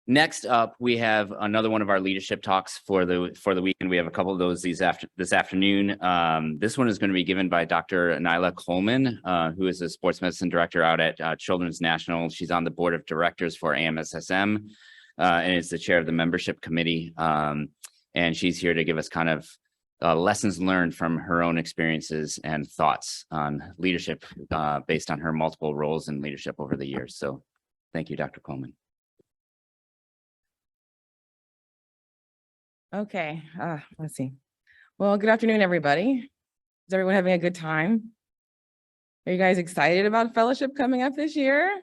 Next up, we have another one of our leadership talks for the weekend. We have a couple of those this afternoon. This one is going to be given by Dr. Nailah Coleman, who is a sports medicine director out at Children's National. She's on the board of directors for AMSSM and is the chair of the membership committee. And she's here to give us kind of lessons learned from her own experiences and thoughts on leadership based on her multiple roles in leadership over the years. So thank you, Dr. Coleman. Okay, let's see. Well, good afternoon, everybody. Is everyone having a good time? Are you guys excited about fellowship coming up this year?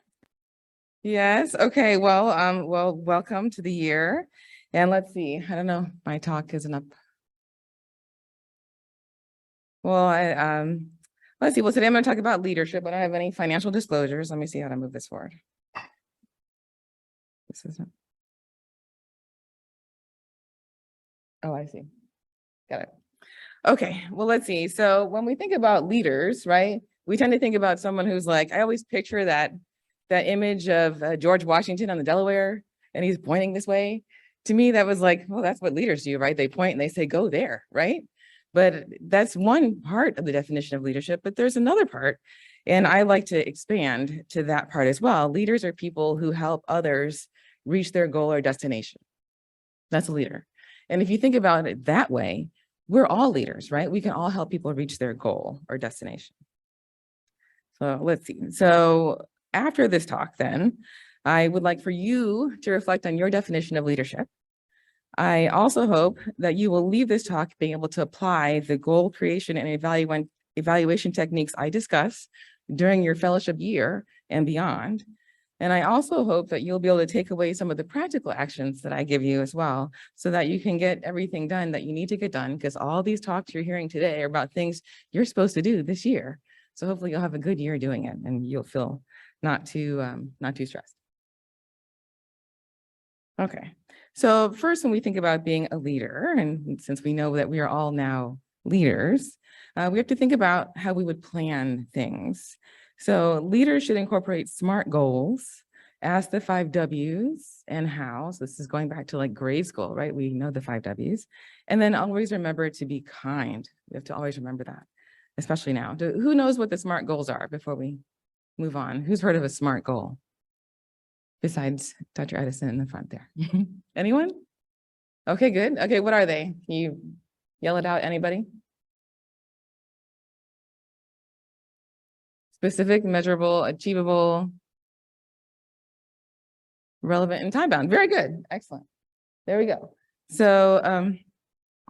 Yes, okay, well, welcome to the year. And let's see, I don't know, my talk isn't up. Well, let's see, well, today I'm gonna talk about leadership. I don't have any financial disclosures. Let me see how to move this forward. This isn't. Oh, I see. Got it. Okay, well, let's see. So when we think about leaders, right, we tend to think about someone who's like, I always picture that image of George Washington on the Delaware, and he's pointing this way. To me, that was like, well, that's what leaders do, right? They point and they say, go there, right? But that's one part of the definition of leadership, but there's another part, and I like to expand to that part as well. Leaders are people who help others reach their goal or destination. That's a leader. And if you think about it that way, we're all leaders, right? We can all help people reach their goal or destination. So let's see. So after this talk, then, I would like for you to reflect on your definition of leadership. I also hope that you will leave this talk being able to apply the goal creation and evaluation techniques I discuss during your fellowship year and beyond. And I also hope that you'll be able to take away some of the practical actions that I give you as well, so that you can get everything done that you need to get done, because all these talks you're hearing today are about things you're supposed to do this year. So hopefully you'll have a good year doing it and you'll feel not too stressed. Okay, so first, when we think about being a leader, and since we know that we are all now leaders, we have to think about how we would plan things. So leaders should incorporate SMART goals, ask the 5 W's and how. So this is going back to like grade school, right? We know the 5 W's. And then always remember to be kind. We have to always remember that, especially now. Who knows what the SMART goals are before we move on? Who's heard of a SMART goal? Besides Dr. Edison in the front there. Anyone? Okay, good. Okay, what are they? Can you yell it out, anybody? Specific, measurable, achievable, relevant, and time-bound. Very good. Excellent. There we go. So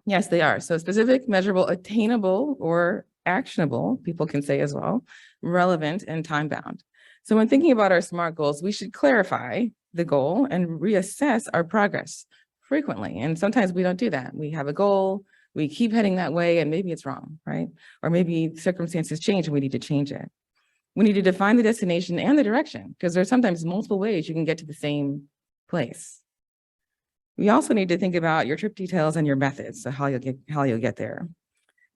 yes, they are. So specific, measurable, attainable, or actionable, people can say as well, relevant, and time-bound. So when thinking about our SMART goals, we should clarify the goal and reassess our progress frequently. And sometimes we don't do that. We have a goal, we keep heading that way, and maybe it's wrong, right? Or maybe circumstances change and we need to change it. We need to define the destination and the direction, because there's sometimes multiple ways you can get to the same place. We also need to think about your trip details and your methods, so how you'll get there.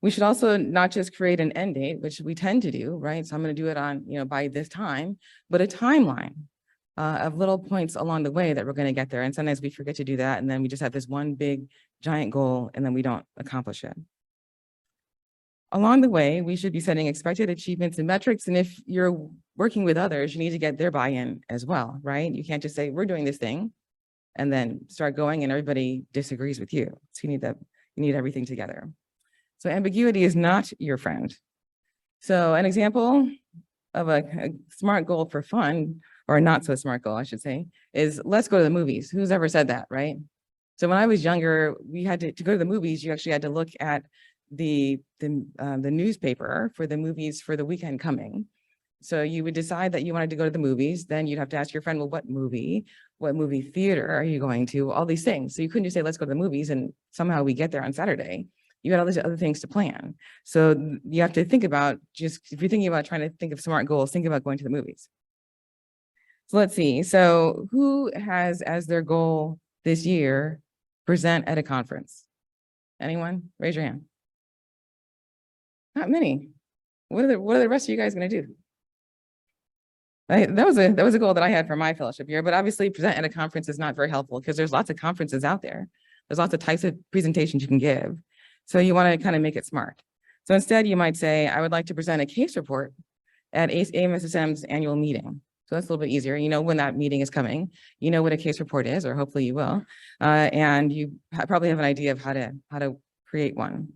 We should also not just create an end date, which we tend to do, right? So I'm going to do it on, by this time, but a timeline of little points along the way that we're going to get there. And sometimes we forget to do that, and then we just have this one big giant goal, and then we don't accomplish it. Along the way, we should be setting expected achievements and metrics. And if you're working with others, you need to get their buy-in as well, right? You can't just say, we're doing this thing, and then start going and everybody disagrees with you. So you need everything together. So ambiguity is not your friend. So an example of a SMART goal for fun, or a not so smart goal, I should say, is let's go to the movies. Who's ever said that, right? So when I was younger, we had to go to the movies, you actually had to look at the newspaper for the movies for the weekend coming. So you would decide that you wanted to go to the movies, then you'd have to ask your friend, well, what movie theater are you going to? All these things. So you couldn't just say, let's go to the movies, and somehow we get there on Saturday. You had all these other things to plan. So you have to think about, just if you're thinking about trying to think of SMART goals, think about going to the movies. So let's see. So who has as their goal this year, present at a conference? Anyone? Raise your hand. Not many. What are the rest of you guys going to do? That was a goal that I had for my fellowship year, but obviously present at a conference is not very helpful because there's lots of conferences out there. There's lots of types of presentations you can give. So you want to kind of make it smart. So instead you might say, I would like to present a case report at AMSSM's annual meeting. So that's a little bit easier. You know when that meeting is coming, you know what a case report is, or hopefully you will. And you probably have an idea of how to create one.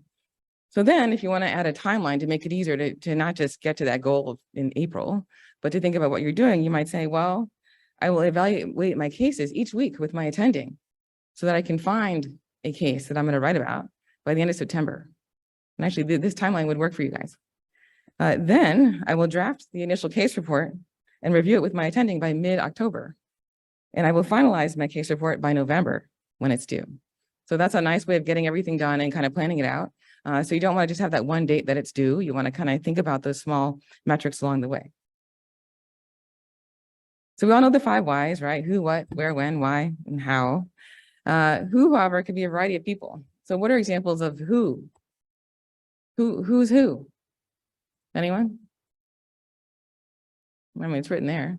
So then if you want to add a timeline to make it easier to not just get to that goal in April, but to think about what you're doing, you might say, well, I will evaluate my cases each week with my attending so that I can find a case that I'm going to write about by the end of September. And actually, this timeline would work for you guys. Then I will draft the initial case report and review it with my attending by mid-October. And I will finalize my case report by November when it's due. So that's a nice way of getting everything done and kind of planning it out. So you don't want to just have that one date that it's due. You want to kind of think about those small metrics along the way. So we all know the 5 whys, right? Who, what, where, when, why, and how. Who, however, could be a variety of people. So what are examples of who? Who's who? Anyone? I mean, it's written there.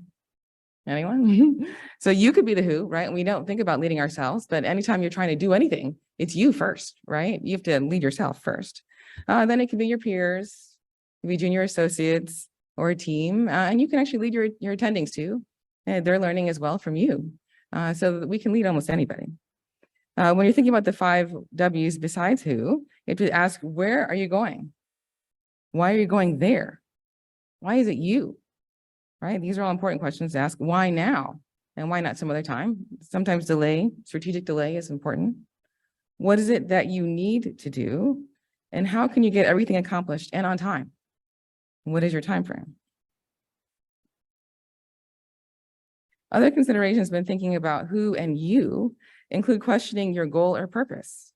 Anyone? So you could be the who, right? We don't think about leading ourselves, but anytime you're trying to do anything, it's you first, right? You have to lead yourself first. Then it can be your peers, it can be junior associates or a team, and you can actually lead your attendings too. And they're learning as well from you. So that we can lead almost anybody. When you're thinking about the 5 W's besides who, you have to ask, where are you going? Why are you going there? Why is it you? Right? These are all important questions to ask. Why now? And why not some other time? Sometimes strategic delay is important. What is it that you need to do? And how can you get everything accomplished and on time? What is your time frame? Other considerations when thinking about who and you include questioning your goal or purpose.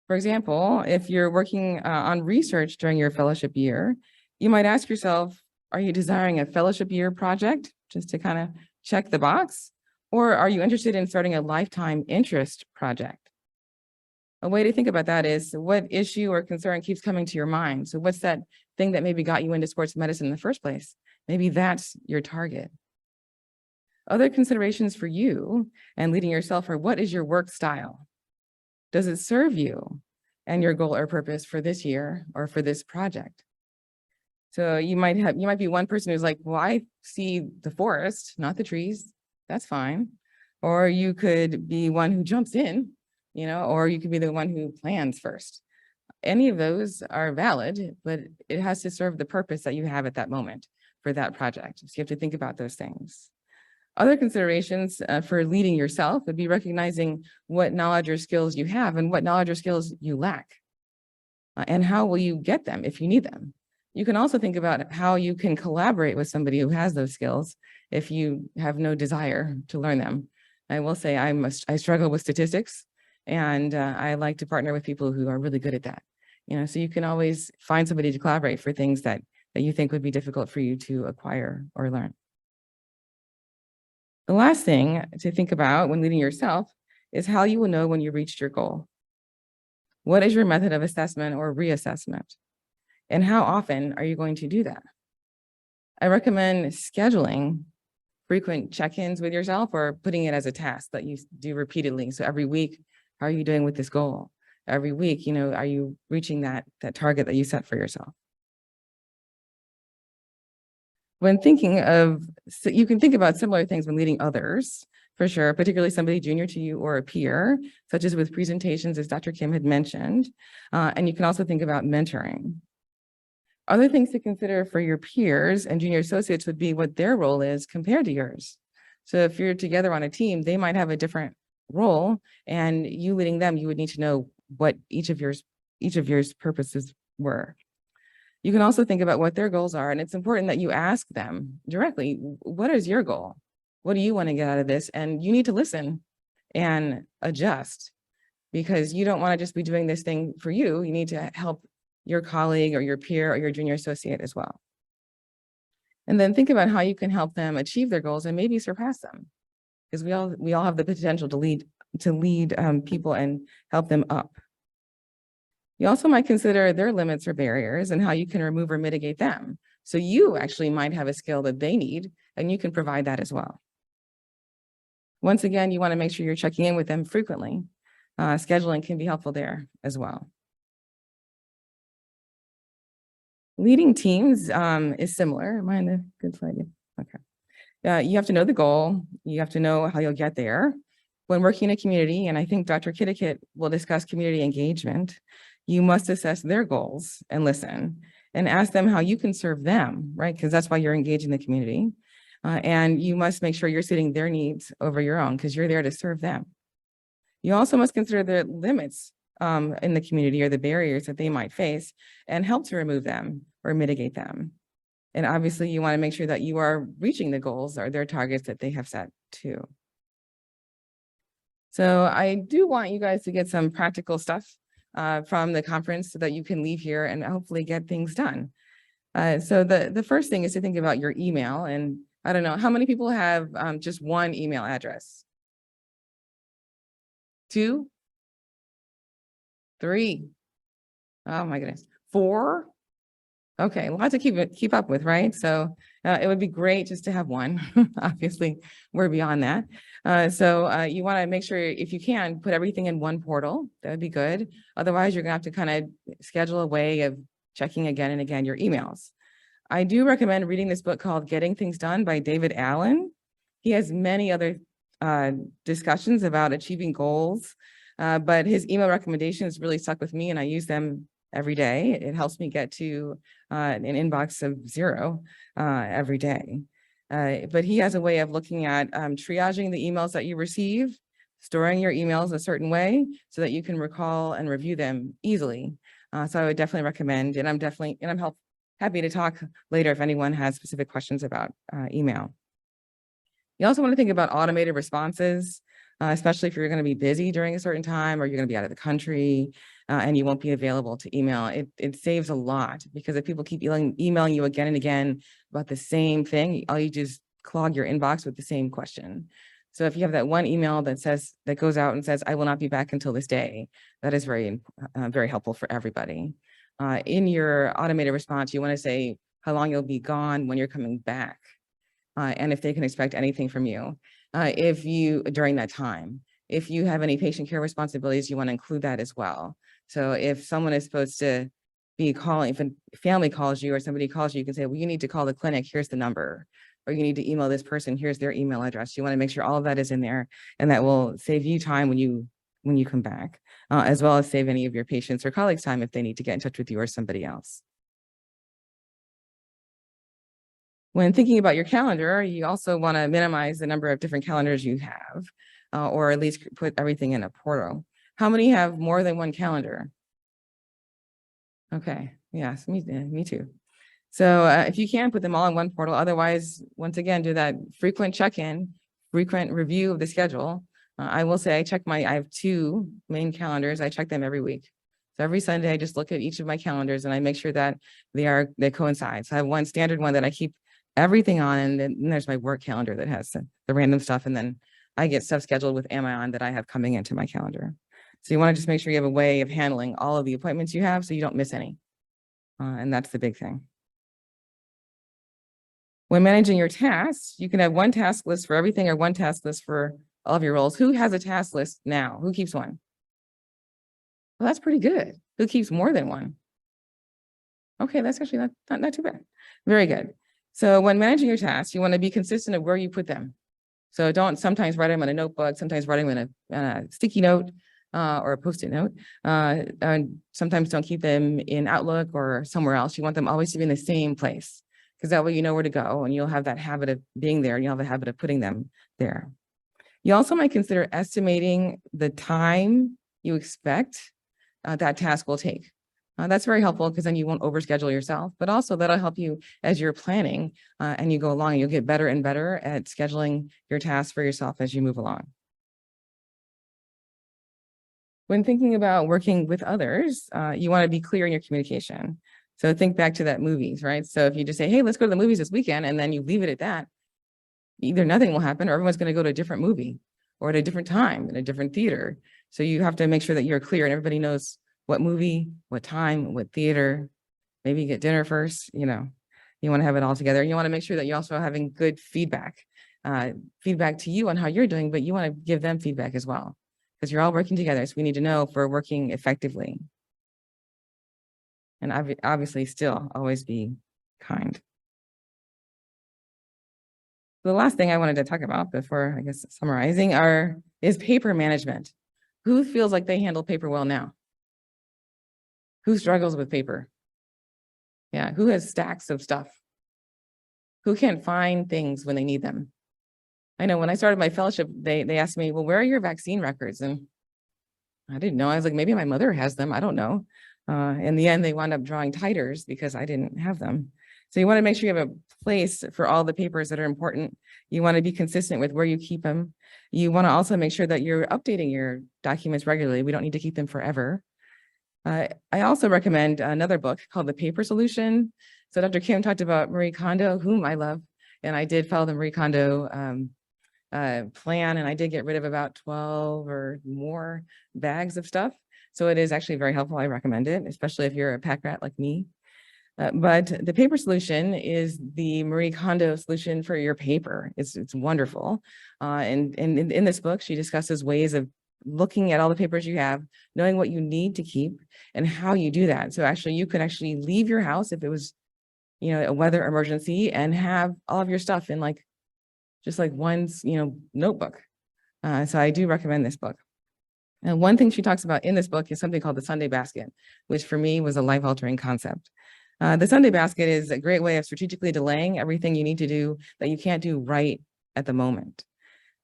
For example, if you're working on research during your fellowship year, you might ask yourself, are you desiring a fellowship year project just to kind of check the box? Or are you interested in starting a lifetime interest project? A way to think about that is what issue or concern keeps coming to your mind? So what's that thing that maybe got you into sports medicine in the first place? Maybe that's your target. Other considerations for you and leading yourself are, what is your work style? Does it serve you and your goal or purpose for this year or for this project? So you might be one person who's like, well, I see the forest, not the trees. That's fine. Or you could be one who jumps in, or you could be the one who plans first. Any of those are valid, but it has to serve the purpose that you have at that moment for that project. So you have to think about those things. Other considerations for leading yourself would be recognizing what knowledge or skills you have and what knowledge or skills you lack. And how will you get them if you need them? You can also think about how you can collaborate with somebody who has those skills if you have no desire to learn them. I will say I struggle with statistics, and I like to partner with people who are really good at that. So you can always find somebody to collaborate for things that you think would be difficult for you to acquire or learn. The last thing to think about when leading yourself is how you will know when you reached your goal. What is your method of assessment or reassessment? And how often are you going to do that? I recommend scheduling frequent check-ins with yourself or putting it as a task that you do repeatedly. So every week, how are you doing with this goal? Every week, are you reaching that target that you set for yourself? When thinking so you can think about similar things when leading others, for sure, particularly somebody junior to you or a peer, such as with presentations, as Dr. Kim had mentioned. And you can also think about mentoring. Other things to consider for your peers and junior associates would be what their role is compared to yours. So if you're together on a team, they might have a different role, and you leading them, you would need to know what each of yours purposes were. You can also think about what their goals are, and it's important that you ask them directly, what is your goal? What do you want to get out of this? And you need to listen and adjust, because you don't want to just be doing this thing for you. You need to help your colleague or your peer or your junior associate as well. And then think about how you can help them achieve their goals and maybe surpass them, because we all have the potential to lead people and help them up. You also might consider their limits or barriers and how you can remove or mitigate them. So you actually might have a skill that they need, and you can provide that as well. Once again, you want to make sure you're checking in with them frequently. Scheduling can be helpful there as well. Leading teams is similar. Am I in a good slide? Okay. You have to know the goal. You have to know how you'll get there. When working in a community, and I think Dr. Kitticut will discuss community engagement, you must assess their goals and listen and ask them how you can serve them, right? Because that's why you're engaging the community. And you must make sure you're setting their needs over your own because you're there to serve them. You also must consider the limits in the community or the barriers that they might face and help to remove them or mitigate them. And obviously you want to make sure that you are reaching the goals or their targets that they have set too. So I do want you guys to get some practical stuff from the conference so that you can leave here and hopefully get things done. So the first thing is to think about your email. And I don't know, how many people have just one email address? 2? 3? Oh my goodness. 4? Okay, a lot to keep up with, right? So it would be great just to have one. Obviously, we're beyond that. So you want to make sure, if you can, put everything in one portal. That would be good. Otherwise, you're going to have to kind of schedule a way of checking again and again your emails. I do recommend reading this book called Getting Things Done by David Allen. He has many other discussions about achieving goals, but his email recommendations really stuck with me and I use them every day. It helps me get to an inbox of 0 every day. But he has a way of looking at triaging the emails that you receive, storing your emails a certain way so that you can recall and review them easily. So I would definitely recommend, and I'm happy to talk later if anyone has specific questions about email. You also want to think about automated responses, especially if you're going to be busy during a certain time or you're going to be out of the country and you won't be available to email. It saves a lot because if people keep emailing you again and again about the same thing, all you do is clog your inbox with the same question. So if you have that one email that goes out and says, I will not be back until this day, that is very, very helpful for everybody. In your automated response, you want to say how long you'll be gone, when you're coming back, and if they can expect anything from you. During that time, if you have any patient care responsibilities, you want to include that as well. So if someone is supposed to be calling, if a family calls you or somebody calls you, you can say, well, you need to call the clinic, here's the number, or you need to email this person, here's their email address. You want to make sure all of that is in there, and that will save you time when you come back, as well as save any of your patients or colleagues time if they need to get in touch with you or somebody else. When thinking about your calendar, you also want to minimize the number of different calendars you have, or at least put everything in a portal. How many have more than one calendar? Okay, yes, me too. So if you can, put them all in one portal. Otherwise, once again, do that frequent check-in, frequent review of the schedule. I will say I have 2 main calendars. I check them every week. So every Sunday, I just look at each of my calendars and I make sure that they coincide. So I have one standard one that I keep everything on, and then there's my work calendar that has the random stuff, and then I get stuff scheduled with Amazon that I have coming into my calendar. So you want to just make sure you have a way of handling all of the appointments you have so you don't miss any. And that's the big thing. When managing your tasks, you can have one task list for everything or one task list for all of your roles. Who has a task list now? Who keeps one? Well, that's pretty good. Who keeps more than one? Okay, that's actually not too bad. Very good. So when managing your tasks, you want to be consistent of where you put them. So don't sometimes write them in a notebook, sometimes write them in a sticky note or a Post-it note. And sometimes don't keep them in Outlook or somewhere else. You want them always to be in the same place, because that way you know where to go and you'll have that habit of being there and you'll have a habit of putting them there. You also might consider estimating the time you expect that task will take. That's very helpful because then you won't overschedule yourself, but also that'll help you as you're planning and you go along, and you'll get better and better at scheduling your tasks for yourself as you move along. When thinking about working with others, you want to be clear in your communication. So think back to that movies, right? So if you just say, hey, let's go to the movies this weekend, and then you leave it at that, either nothing will happen or everyone's going to go to a different movie or at a different time in a different theater. So you have to make sure that you're clear and everybody knows what movie, what time, what theater, maybe get dinner first, You want to have it all together. You want to make sure that you're also having good feedback to you on how you're doing, but you want to give them feedback as well, because you're all working together. So we need to know if we're working effectively. And obviously still always be kind. The last thing I wanted to talk about before, I guess, summarizing is paper management. Who feels like they handle paper well now? Who struggles with paper? Yeah, who has stacks of stuff? Who can't find things when they need them? I know when I started my fellowship, they asked me, well, where are your vaccine records? And I didn't know. I was like, maybe my mother has them. I don't know. In the end, they wound up drawing titers because I didn't have them. So you want to make sure you have a place for all the papers that are important. You want to be consistent with where you keep them. You want to also make sure that you're updating your documents regularly. We don't need to keep them forever. I also recommend another book called The Paper Solution. So Dr. Kim talked about Marie Kondo, whom I love, and I did follow the Marie Kondo plan, and I did get rid of about 12 or more bags of stuff. So it is actually very helpful. I recommend it, especially if you're a pack rat like me. But the paper solution is the Marie Kondo solution for your paper. It's wonderful. And in this book, she discusses ways of looking at all the papers you have, knowing what you need to keep and how you do that. So actually, you could actually leave your house if it was, a weather emergency, and have all of your stuff in just like one, notebook. So I do recommend this book. And one thing she talks about in this book is something called the Sunday basket, which for me was a life-altering concept. The Sunday basket is a great way of strategically delaying everything you need to do that you can't do right at the moment.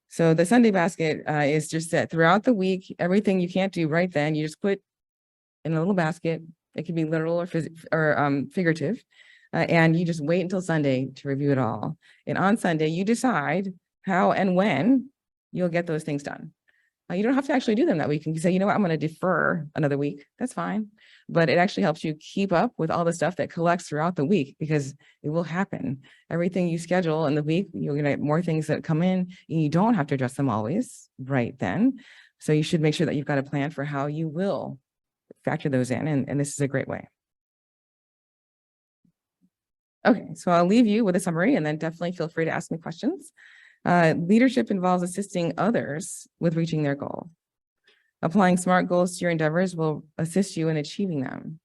So the Sunday basket is just that throughout the week, everything you can't do right then, you just put in a little basket. It can be literal or figurative. And you just wait until Sunday to review it all. And on Sunday, you decide how and when you'll get those things done. You don't have to actually do them that week. You can say, you know what, I'm going to defer another week. That's fine. But it actually helps you keep up with all the stuff that collects throughout the week, because it will happen. Everything you schedule in the week, you're going to have more things that come in, and you don't have to address them always right then. So you should make sure that you've got a plan for how you will factor those in. And this is a great way. Okay, so I'll leave you with a summary, and then definitely feel free to ask me questions. Leadership involves assisting others with reaching their goal. Applying SMART goals to your endeavors will assist you in achieving them.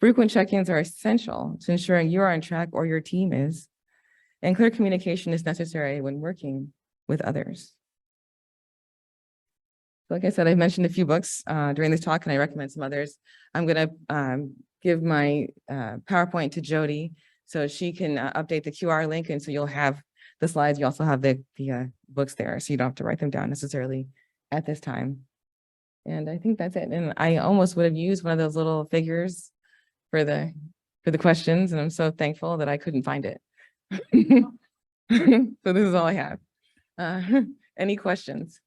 Frequent check-ins are essential to ensuring you're on track, or your team is, and clear communication is necessary when working with others. Like I said, I mentioned a few books during this talk, and I recommend some others. I'm going to give my PowerPoint to Jody so she can update the QR link, and so you'll have the slides. You also have the books there, so you don't have to write them down necessarily at this time. And I think that's it. And I almost would have used one of those little figures for the questions, and I'm so thankful that I couldn't find it. So this is all I have. Any questions?